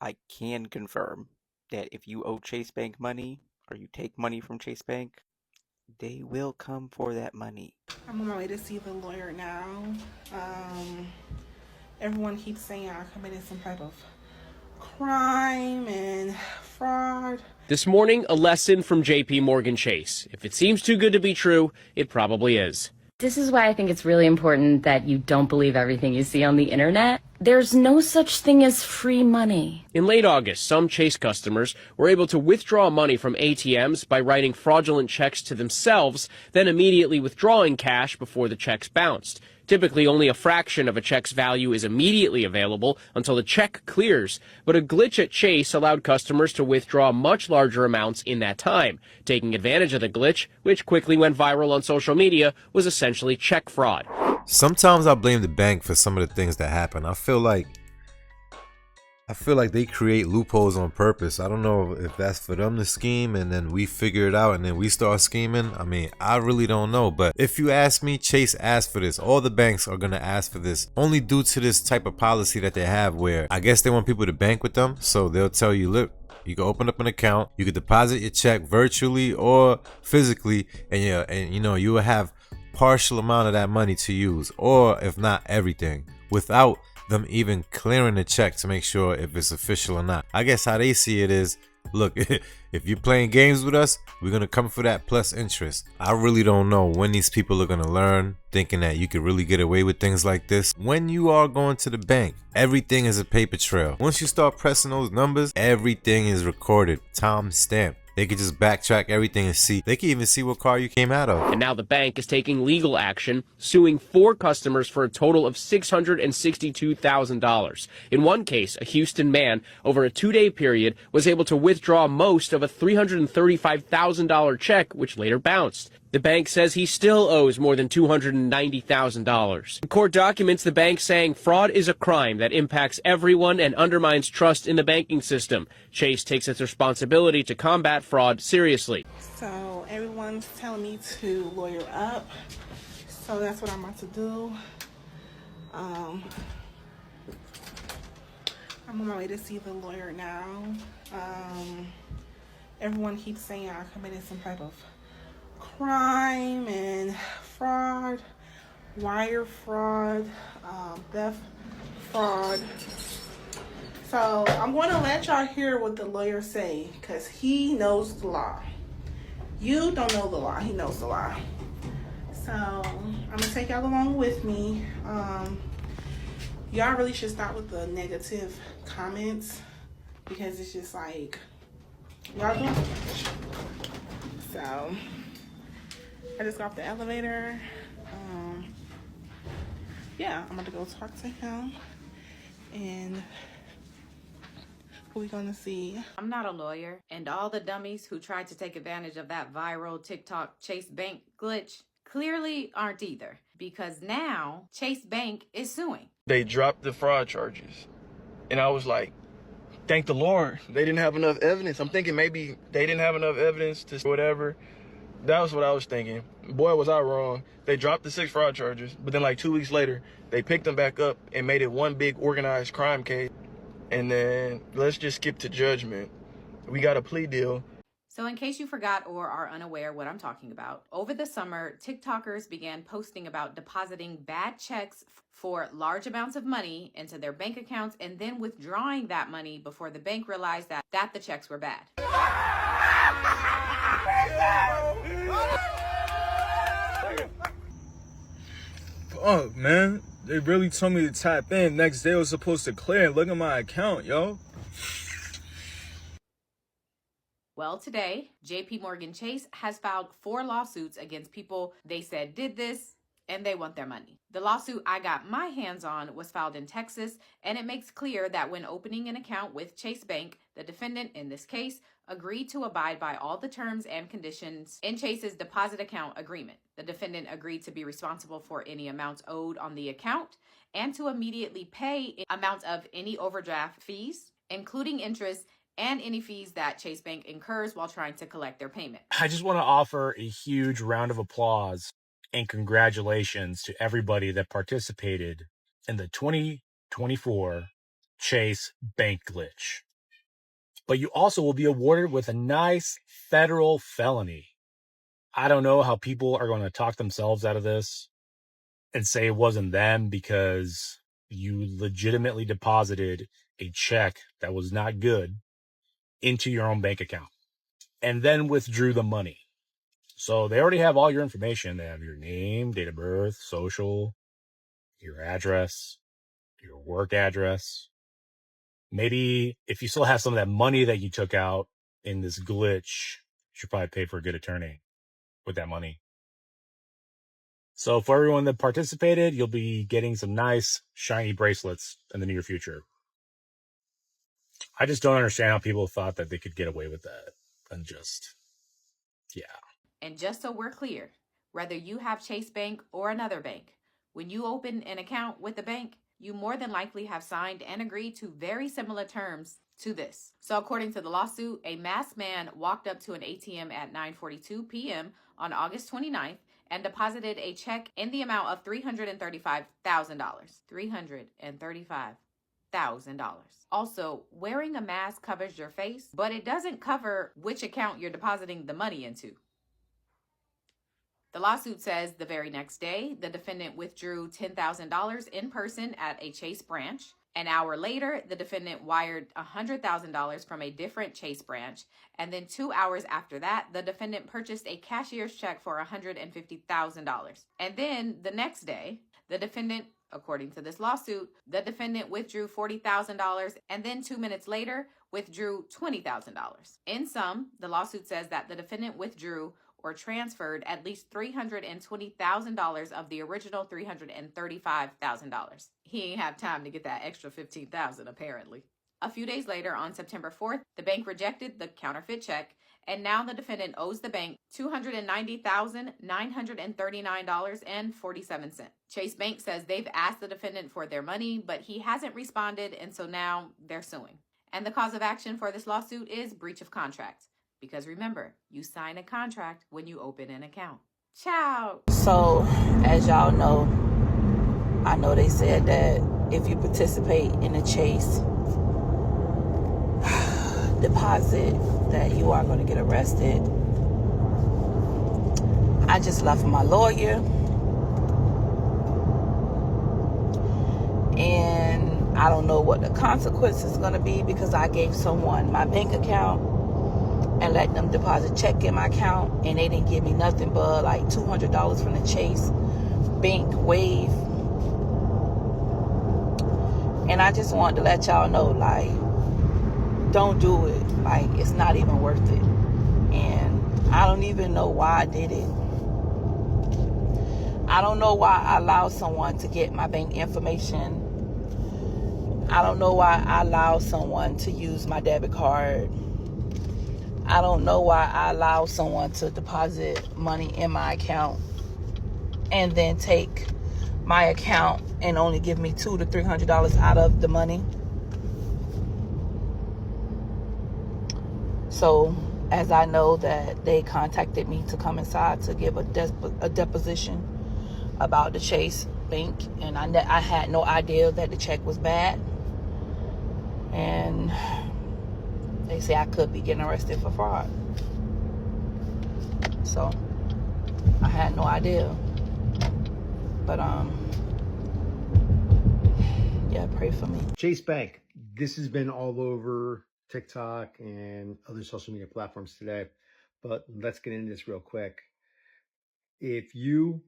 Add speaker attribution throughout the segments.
Speaker 1: I can confirm that if you owe Chase Bank money or you take money from Chase Bank, they will come for that money.
Speaker 2: I'm on my way to see the lawyer now. Um, Everyone keeps saying I committed some type of crime and fraud.
Speaker 3: This morning, a lesson from JP Morgan Chase. If it seems too good to be true, it probably is.
Speaker 4: This is why I think it's really important that you don't believe everything you see on the internet. There's no such thing as free money.
Speaker 3: In late August, some Chase customers were able to withdraw money from ATMs by writing fraudulent checks to themselves, then immediately withdrawing cash before the checks bounced. Typically, only a fraction of a check's value is immediately available until the check clears. But a glitch at Chase allowed customers to withdraw much larger amounts in that time. Taking advantage of the glitch, which quickly went viral on social media, was essentially check fraud.
Speaker 5: Sometimes I blame the bank for some of the things that happen. I feel like they create loopholes on purpose. I don't know if that's for them to scheme and then we figure it out and then we start scheming. I mean, I really don't know. But if you ask me, Chase asked for this. All the banks are going to ask for this only due to this type of policy that they have where I guess they want people to bank with them. So they'll tell you, look, you can open up an account, you can deposit your check virtually or physically, and you will have partial amount of that money to use, or if not everything, without them even clearing the check to make sure if it's official or not. I guess how they see it is, look, if you're playing games with us, we're gonna come for that plus interest. I really don't know when these people are gonna learn, thinking that you could really get away with things like this. When you are going to the bank, everything is a paper trail. Once you start pressing those numbers, everything is recorded, time stamped. They could just backtrack everything and see. They can even see what car you came out of.
Speaker 3: And now the bank is taking legal action, suing 4 customers for a total of $662,000. In one case, a Houston man, over a 2-day period, was able to withdraw most of a $335,000 check, which later bounced. The bank says he still owes more than $290,000. In court documents, the bank saying fraud is a crime that impacts everyone and undermines trust in the banking system. Chase takes its responsibility to combat fraud seriously.
Speaker 2: So everyone's telling me to lawyer up. So that's what I'm about to do. I'm on my way to see the lawyer now. Everyone keeps saying I committed some type of crime and fraud, wire fraud, theft fraud. So I'm going to let y'all hear what the lawyer say because he knows the law. You don't know the law. He knows the law. So I'm going to take y'all along with me. Y'all really should stop with the negative comments because it's just like, y'all don't. So I just got off the elevator. Yeah, I'm about to go talk to him. And who we gonna see?
Speaker 6: I'm not a lawyer, and all the dummies who tried to take advantage of that viral TikTok Chase Bank glitch clearly aren't either, because now Chase Bank is suing.
Speaker 7: They dropped the fraud charges, and I was like, thank the Lord, they didn't have enough evidence. I'm thinking maybe they didn't have enough evidence to whatever. That was what I was thinking. Boy, was I wrong. They dropped the 6 fraud charges, but then like 2 weeks later, they picked them back up and made it one big organized crime case. And then let's just skip to judgment. We got a plea deal.
Speaker 6: So in case you forgot or are unaware what I'm talking about, over the summer, TikTokers began posting about depositing bad checks for large amounts of money into their bank accounts and then withdrawing that money before the bank realized that the checks were bad.
Speaker 8: Fuck, man. They really told me to tap in. Next day I was supposed to clear and look at my account, yo.
Speaker 6: Well, today, JP Morgan Chase has filed 4 lawsuits against people they said did this, and they want their money. The lawsuit I got my hands on was filed in Texas, and it makes clear that when opening an account with Chase Bank, the defendant in this case agreed to abide by all the terms and conditions in Chase's deposit account agreement. The defendant agreed to be responsible for any amounts owed on the account and to immediately pay amounts of any overdraft fees, including interest and any fees that Chase Bank incurs while trying to collect their payment.
Speaker 9: I just want to offer a huge round of applause and congratulations to everybody that participated in the 2024 Chase Bank glitch. but you also will be awarded with a nice federal felony. I don't know how people are going to talk themselves out of this and say it wasn't them because you legitimately deposited a check that was not good into your own bank account and then withdrew the money. So they already have all your information. They have your name, date of birth, social, your address, your work address. Maybe if you still have some of that money that you took out in this glitch, you should probably pay for a good attorney with that money. So for everyone that participated, you'll be getting some nice shiny bracelets in the near future. I just don't understand how people thought that they could get away with that and just, yeah.
Speaker 6: And just so we're clear, whether you have Chase Bank or another bank, when you open an account with the bank, you more than likely have signed and agreed to very similar terms to this. So according to the lawsuit, a masked man walked up to an ATM at 9:42 p.m. on August 29th and deposited a check in the amount of $335,000. $335,000. Also, wearing a mask covers your face, but it doesn't cover which account you're depositing the money into. The lawsuit says the very next day, the defendant withdrew $10,000 in person at a Chase branch. An hour later, the defendant wired $100,000 from a different Chase branch. And then 2 hours after that, the defendant purchased a cashier's check for $150,000. And then the next day, the defendant, according to this lawsuit, the defendant withdrew $40,000 and then 2 minutes later withdrew $20,000. In sum, the lawsuit says that the defendant withdrew or transferred at least $320,000 of the original $335,000. He ain't have time to get that extra $15,000 apparently. A few days later, on September 4th, the bank rejected the counterfeit check, and now the defendant owes the bank $290,939.47. Chase Bank says they've asked the defendant for their money, but he hasn't responded, and so now they're suing. And the cause of action for this lawsuit is breach of contract. Because remember, you sign a contract when you open an account. Ciao!
Speaker 2: So, as y'all know, I know they said that if you participate in a Chase deposit, that you are going to get arrested. I just left my lawyer, and I don't know what the consequences is going to be because I gave someone my bank account and let them deposit check in my account, and they didn't give me nothing but like $200 from the Chase Bank wave. And I just wanted to let y'all know, like, don't do it. Like, it's not even worth it. And I don't even know why I did it. I don't know why I allowed someone to get my bank information. I don't know why I allowed someone to use my debit card. I don't know why I allowed someone to deposit money in my account and then take my account and only give me $200 to $300 out of the money. So, as I know that they contacted me to come inside to give a deposition about the Chase Bank, and I had no idea that the check was bad, and they say I could be getting arrested for fraud. So I had no idea. But yeah, pray for me.
Speaker 10: Chase Bank. This has been all over TikTok and other social media platforms today. But let's get into this real quick. If you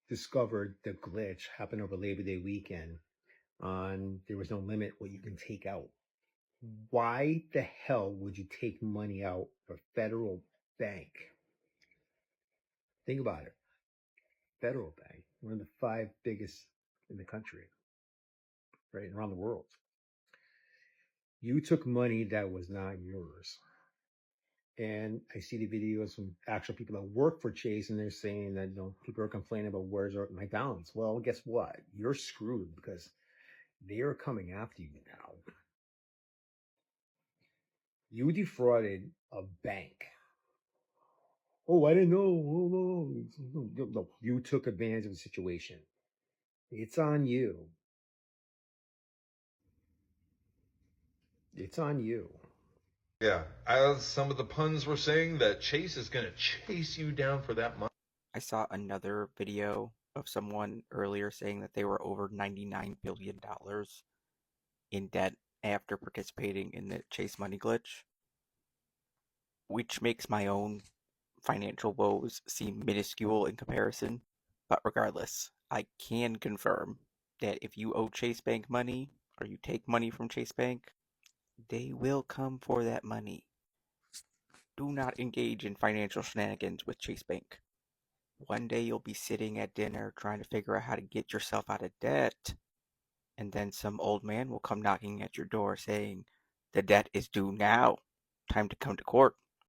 Speaker 10: discovered the glitch happened over Labor Day weekend on there was no limit what you can take out, why the hell would you take money out of a federal bank? Think about it. Federal bank, one of the 5 biggest in the country, right, around the world. You took money that was not yours. And I see the videos from actual people that work for Chase, and they're saying that, people are complaining about where's my balance. Well, guess what? You're screwed because they are coming after you now. You defrauded a bank. Oh, I didn't know. Oh, no. You took advantage of the situation. It's on you. It's on you.
Speaker 11: Yeah, as some of the puns were saying, that Chase is gonna chase you down for that money.
Speaker 1: I saw another video of someone earlier saying that they were over $99 billion in debt after participating in the Chase money glitch, which makes my own financial woes seem minuscule in comparison. But regardless, I can confirm that if you owe Chase Bank money or you take money from Chase Bank, they will come for that money. Do not engage in financial shenanigans with Chase Bank. One day you'll be sitting at dinner trying to figure out how to get yourself out of debt, and then some old man will come knocking at your door saying, "The debt is due now. Time to come to court."